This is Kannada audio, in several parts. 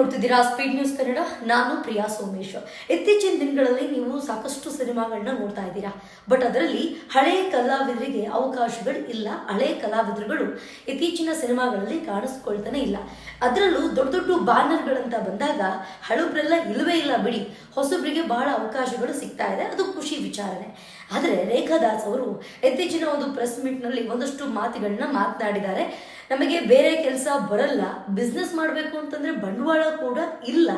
ನೋಡ್ತಿದ್ದೀರಾ ಸ್ಪೀಡ್ ನ್ಯೂಸ್ ಕನ್ನಡ. ನಾನು ಪ್ರಿಯಾ ಸೋಮೇಶ್. ಇತ್ತೀಚಿನ ದಿನಗಳಲ್ಲಿ ನೀವು ಸಾಕಷ್ಟು ಸಿನಿಮಾಗಳನ್ನ ನೋಡ್ತಾ ಇದ್ದೀರಾ. ಬಟ್ ಅದರಲ್ಲಿ ಹಳೆ ಕಲಾವಿದರಿಗೆ ಅವಕಾಶಗಳು ಇಲ್ಲ. ಹಳೆ ಕಲಾವಿದರುಗಳು ಇತ್ತೀಚಿನ ಸಿನಿಮಾಗಳಲ್ಲಿ ಕಾಣಿಸ್ಕೊಳ್ತಾನೆ ಇಲ್ಲ. ಅದರಲ್ಲೂ ದೊಡ್ಡ ದೊಡ್ಡ ಬ್ಯಾನರ್ಗಳಂತ ಬಂದಾಗ ಹಳಬ್ರೆಲ್ಲ ಇಲ್ಲವೇ ಇಲ್ಲ ಬಿಡಿ. ಹೊಸಬ್ರಿಗೆ ಬಹಳ ಅವಕಾಶಗಳು ಸಿಗ್ತಾ ಇದೆ, ಅದು ಖುಷಿ ವಿಚಾರನೆ. ಆದರೆ ರೇಖಾ ದಾಸ್ ಅವರು ಇತ್ತೀಚಿನ ಒಂದು ಪ್ರೆಸ್ ಮೀಟ್ನಲ್ಲಿ ಒಂದಷ್ಟು ಮಾತುಗಳನ್ನ ಮಾತನಾಡಿದ್ದಾರೆ. ನಮಗೆ ಬೇರೆ ಕೆಲಸ ಬರಲ್ಲ, ಬಿಸ್ನೆಸ್ ಮಾಡಬೇಕು ಅಂತಂದ್ರೆ ಬಂಡವಾಳ ಕೂಡ ಇಲ್ಲ,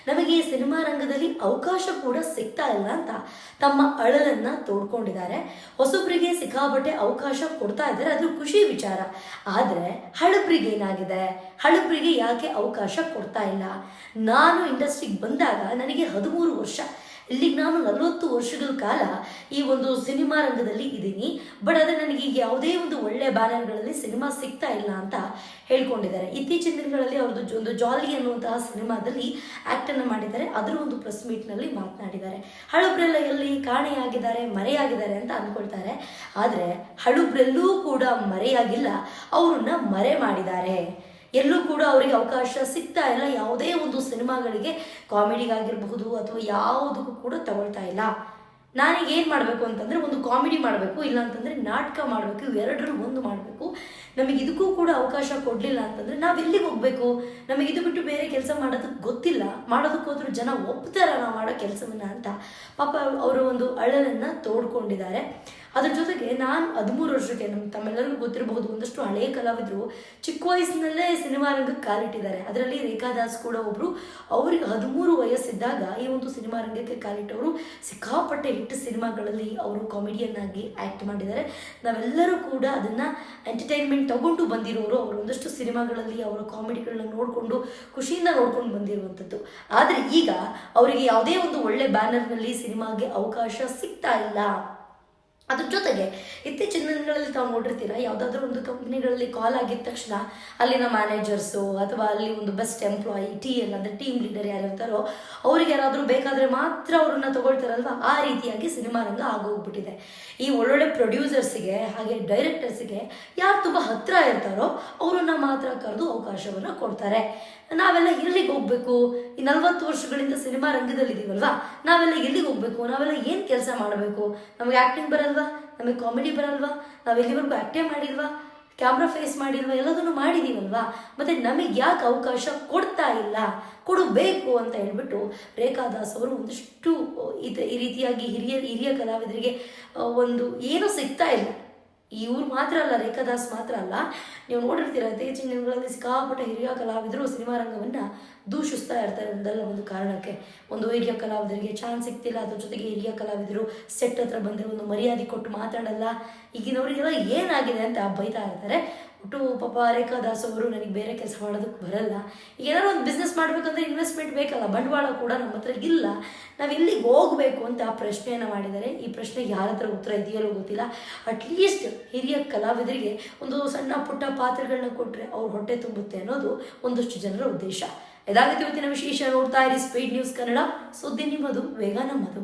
ನಮಗೆ ಈ ಸಿನಿಮಾ ರಂಗದಲ್ಲಿ ಅವಕಾಶ ಕೂಡ ಸಿಗ್ತಾ ಇಲ್ಲ ಅಂತ ತಮ್ಮ ಅಳಲನ್ನ ತೋಡ್ಕೊಂಡಿದ್ದಾರೆ. ಹೊಸಬ್ರಿಗೆ ಸಿಕ್ಕಾಬಟ್ಟೆ ಅವಕಾಶ ಕೊಡ್ತಾ ಇದ್ದಾರೆ, ಅದು ಖುಷಿ ವಿಚಾರ. ಆದರೆ ಹಳಬ್ರಿಗೆ ಏನಾಗಿದೆ, ಹಳಬ್ರಿಗೆ ಯಾಕೆ ಅವಕಾಶ ಕೊಡ್ತಾ ಇಲ್ಲ? ನಾನು ಇಂಡಸ್ಟ್ರಿಗೆ ಬಂದಾಗ ನನಗೆ 13 ವರ್ಷ, ಇಲ್ಲಿಗೆ ನಾನು 40 ವರ್ಷಗಳ ಕಾಲ ಈ ಒಂದು ಸಿನಿಮಾ ರಂಗದಲ್ಲಿ ಇದ್ದೀನಿ. ಬಟ್ ಆದರೆ ನನಗೆ ಈಗ ಯಾವುದೇ ಒಂದು ಒಳ್ಳೆ ಬ್ಯಾನರ್ಗಳಲ್ಲಿ ಸಿನಿಮಾ ಸಿಗ್ತಾ ಇಲ್ಲ ಅಂತ ಹೇಳ್ಕೊಂಡಿದ್ದಾರೆ. ಇತ್ತೀಚಿನ ದಿನಗಳಲ್ಲಿ ಅವ್ರದ್ದು ಒಂದು ಜಾಲಿ ಅನ್ನುವಂತಹ ಸಿನಿಮಾದಲ್ಲಿ ಆ್ಯಕ್ಟನ್ನು ಮಾಡಿದ್ದಾರೆ. ಅದರ ಒಂದು ಪ್ರೆಸ್ ಮೀಟ್ನಲ್ಲಿ ಮಾತನಾಡಿದ್ದಾರೆ. ಹಳುಬ್ರೆಲ್ಲ ಎಲ್ಲಿ ಕಾಣೆಯಾಗಿದ್ದಾರೆ, ಮರೆಯಾಗಿದ್ದಾರೆ ಅಂತ ಅಂದ್ಕೊಳ್ತಾರೆ. ಆದರೆ ಹಳುಬ್ರೆಲ್ಲೂ ಕೂಡ ಮರೆಯಾಗಿಲ್ಲ, ಅವ್ರನ್ನ ಮರೆ ಮಾಡಿದ್ದಾರೆ. ಎಲ್ಲೂ ಕೂಡ ಅವರಿಗೆ ಅವಕಾಶ ಸಿಗ್ತಾ ಇಲ್ಲ. ಯಾವುದೇ ಒಂದು ಸಿನಿಮಾಗಳಿಗೆ ಕಾಮಿಡಿಗಾಗಿರಬಹುದು ಅಥವಾ ಯಾವುದಕ್ಕೂ ಕೂಡ ತಗೊಳ್ತಾ ಇಲ್ಲ. ನಾನೀಗ ಏನು ಮಾಡಬೇಕು ಅಂತಂದರೆ ಒಂದು ಕಾಮಿಡಿ ಮಾಡಬೇಕು, ಇಲ್ಲ ಅಂತಂದರೆ ನಾಟಕ ಮಾಡಬೇಕು, ಇವೆರಡರಲ್ಲಿ ಒಂದು ಮಾಡಬೇಕು. ನಮಗೆ ಇದಕ್ಕೂ ಕೂಡ ಅವಕಾಶ ಕೊಡಲಿಲ್ಲ ಅಂತಂದರೆ ನಾವೆಲ್ಲಿಗೆ ಹೋಗಬೇಕು? ನಮಗೆ ಇದು ಬಿಟ್ಟು ಬೇರೆ ಕೆಲಸ ಮಾಡೋದಕ್ಕೆ ಗೊತ್ತಿಲ್ಲ. ಮಾಡೋದಕ್ಕೋದ್ರೂ ಜನ ಒಪ್ತಾರ ನಾವು ಮಾಡೋ ಕೆಲಸವನ್ನ ಅಂತ ಪಾಪ ಅವರು ಒಂದು ಅಳಲನ್ನು ತೋಡ್ಕೊಂಡಿದ್ದಾರೆ. ಅದ್ರ ಜೊತೆಗೆ ನಾನು 13 ವರ್ಷಕ್ಕೆ, ತಮ್ಮೆಲ್ಲರಿಗೂ ಗೊತ್ತಿರಬಹುದು, ಒಂದಷ್ಟು ಹಳೆಯ ಕಲಾವಿದರು ಚಿಕ್ಕ ವಯಸ್ಸಿನಲ್ಲೇ ಸಿನಿಮಾ ರಂಗಕ್ಕೆ ಕಾಲಿಟ್ಟಿದ್ದಾರೆ. ಅದರಲ್ಲಿ ರೇಖಾ ದಾಸ್ ಕೂಡ ಒಬ್ಬರು. ಅವ್ರಿಗೆ 13 ವಯಸ್ಸಿದ್ದಾಗ ಈ ಒಂದು ಸಿನಿಮಾ ರಂಗಕ್ಕೆ ಕಾಲಿಟ್ಟವರು. ಸಿಕ್ಕಾಪಟ್ಟೆ ಹಿಟ್ ಸಿನಿಮಾಗಳಲ್ಲಿ ಅವರು ಕಾಮಿಡಿಯನ್ ಆಗಿ ಆ್ಯಕ್ಟ್ ಮಾಡಿದ್ದಾರೆ. ನಾವೆಲ್ಲರೂ ಕೂಡ ಅದನ್ನು ಎಂಟರ್ಟೈನ್ಮೆಂಟ್ ತಗೊಂಡು ಬಂದಿರೋರು. ಅವರು ಒಂದಷ್ಟು ಸಿನಿಮಾಗಳಲ್ಲಿ ಅವರ ಕಾಮಿಡಿಗಳನ್ನ ನೋಡಿಕೊಂಡು ಖುಷಿಯಿಂದ ನೋಡ್ಕೊಂಡು ಬಂದಿರುವಂಥದ್ದು. ಆದರೆ ಈಗ ಅವರಿಗೆ ಯಾವುದೇ ಒಂದು ಒಳ್ಳೆ ಬ್ಯಾನರ್ನಲ್ಲಿ ಸಿನಿಮಾಗೆ ಅವಕಾಶ ಸಿಗ್ತಾ ಇಲ್ಲ. ಅದ್ರ ಜೊತೆಗೆ ಇತ್ತೀಚಿನ ದಿನಗಳಲ್ಲಿ ತಾವು ನೋಡಿರ್ತೀರ, ಯಾವುದಾದ್ರೂ ಒಂದು ಕಂಪ್ನಿಗಳಲ್ಲಿ ಕಾಲ್ ಆಗಿದ ತಕ್ಷಣ ಅಲ್ಲಿನ ಮ್ಯಾನೇಜರ್ಸು ಅಥವಾ ಅಲ್ಲಿ ಒಂದು ಬೆಸ್ಟ್ ಎಂಪ್ಲಾಯಿ TL ಅಂದರೆ ಟೀಮ್ ಲೀಡರ್ ಯಾರಿರ್ತಾರೋ ಅವ್ರಿಗೆ ಯಾರಾದರೂ ಬೇಕಾದರೆ ಮಾತ್ರ ಅವ್ರನ್ನ ತಗೊಳ್ತಾರಲ್ವ, ಆ ರೀತಿಯಾಗಿ ಸಿನಿಮಾ ರಂಗ ಆಗೋಗ್ಬಿಟ್ಟಿದೆ. ಈ ಒಳ್ಳೊಳ್ಳೆ ಪ್ರೊಡ್ಯೂಸರ್ಸಿಗೆ ಹಾಗೆ ಡೈರೆಕ್ಟರ್ಸಿಗೆ ಯಾರು ತುಂಬ ಹತ್ತಿರ ಇರ್ತಾರೋ ಅವರನ್ನ ಮಾತ್ರ ಕರೆದು ಅವಕಾಶವನ್ನು ಕೊಡ್ತಾರೆ. ನಾವೆಲ್ಲ ಎಲ್ಲಿಗೆ ಹೋಗ್ಬೇಕು? ಈ 40 ವರ್ಷಗಳಿಂದ ಸಿನಿಮಾ ರಂಗದಲ್ಲಿದ್ದೀವಲ್ವಾ, ನಾವೆಲ್ಲ ಎಲ್ಲಿಗೆ ಹೋಗ್ಬೇಕು? ನಾವೆಲ್ಲ ಏನು ಕೆಲಸ ಮಾಡಬೇಕು? ನಮಗೆ ಆ್ಯಕ್ಟಿಂಗ್ ಬರಲ್ವಾ? ನಮಗೆ ಕಾಮಿಡಿ ಬರಲ್ವಾ? ನಾವು ಎಲ್ಲಿವರೆಗೂ ಆ್ಯಕ್ಟೇ ಮಾಡಿಲ್ವಾ? ಕ್ಯಾಮ್ರಾ ಫೇಸ್ ಮಾಡಿಲ್ವಾ? ಎಲ್ಲದನ್ನು ಮಾಡಿದ್ದೀವಲ್ವಾ? ಮತ್ತು ನಮಗೆ ಯಾಕೆ ಅವಕಾಶ ಕೊಡ್ತಾ ಇಲ್ಲ? ಕೊಡಬೇಕು ಅಂತ ಹೇಳ್ಬಿಟ್ಟು ರೇಖಾ ದಾಸ್ ಅವರು ಒಂದಿಷ್ಟು ಈ ರೀತಿಯಾಗಿ ಹಿರಿಯ ಕಲಾವಿದರಿಗೆ ಒಂದು ಏನೂ ಸಿಗ್ತಾ ಇಲ್ಲ. ಇವ್ರು ಮಾತ್ರ ಅಲ್ಲ, ರೇಖಾ ದಾಸ್ ಮಾತ್ರ ಅಲ್ಲ, ನೀವು ನೋಡಿರ್ತೀರ ಇತ್ತೀಚಿನ ದಿನಗಳಲ್ಲಿ ಸಿಕ್ಕಾಪಟ್ಟೆ ಹಿರಿಯ ಕಲಾವಿದರು ಸಿನಿಮಾ ರಂಗವನ್ನು ದೂಷಿಸ್ತಾ ಇರ್ತಾರೆ ಒಂದಲ್ಲ ಒಂದು ಕಾರಣಕ್ಕೆ. ಒಂದು ಹಿರಿಯ ಕಲಾವಿದರಿಗೆ ಚಾನ್ಸ್ ಸಿಗ್ತಿಲ್ಲ, ಅದ್ರ ಜೊತೆಗೆ ಹಿರಿಯ ಕಲಾವಿದರು ಸೆಟ್ ಹತ್ರ ಬಂದರೆ ಒಂದು ಮರ್ಯಾದೆ ಕೊಟ್ಟು ಮಾತಾಡಲ್ಲ. ಈಗಿನವರಿಗೆಲ್ಲ ಏನಾಗಿದೆ ಅಂತ ಬೈತಾ ಇರ್ತಾರೆ. ಒಟ್ಟು ಪಾಪ ರೇಖಾ ದಾಸ್ ಅವರು ನನಗೆ ಬೇರೆ ಕೆಲಸ ಮಾಡೋದಕ್ಕೆ ಬರಲ್ಲ, ಈಗ ಏನಾದ್ರು ಒಂದು ಬಿಸ್ನೆಸ್ ಮಾಡಬೇಕಂದ್ರೆ ಇನ್ವೆಸ್ಟ್ಮೆಂಟ್ ಬೇಕಲ್ಲ, ಬಂಡವಾಳ ಕೂಡ ನಮ್ಮ ಹತ್ರ ಇಲ್ಲ, ನಾವು ಎಲ್ಲಿಗೆ ಹೋಗಬೇಕು ಅಂತ ಪ್ರಶ್ನೆಯನ್ನು ಮಾಡಿದ್ದಾರೆ. ಈ ಪ್ರಶ್ನೆಗೆ ಯಾರ ಹತ್ರ ಉತ್ತರ ಇದೆಯಲ್ಲೋ ಗೊತ್ತಿಲ್ಲ. ಅಟ್ಲೀಸ್ಟ್ ಹಿರಿಯ ಕಲಾವಿದರಿಗೆ ಒಂದು ಸಣ್ಣ ಪುಟ್ಟ ಪಾತ್ರಗಳನ್ನ ಕೊಟ್ಟರೆ ಅವ್ರ ಹೊಟ್ಟೆ ತುಂಬುತ್ತೆ ಅನ್ನೋದು ಒಂದಷ್ಟು ಜನರ ಉದ್ದೇಶ. ಇದಾಗುತ್ತೆ ಇವತ್ತಿನ ವಿಶೇಷ. ನೋಡ್ತಾ ಇರಿ ಸ್ಪೀಡ್ ನ್ಯೂಸ್ ಕನ್ನಡ, ಸುದ್ದಿ ನಿಮ್ಮದು, ವೇಗ ನಮ್ಮದು.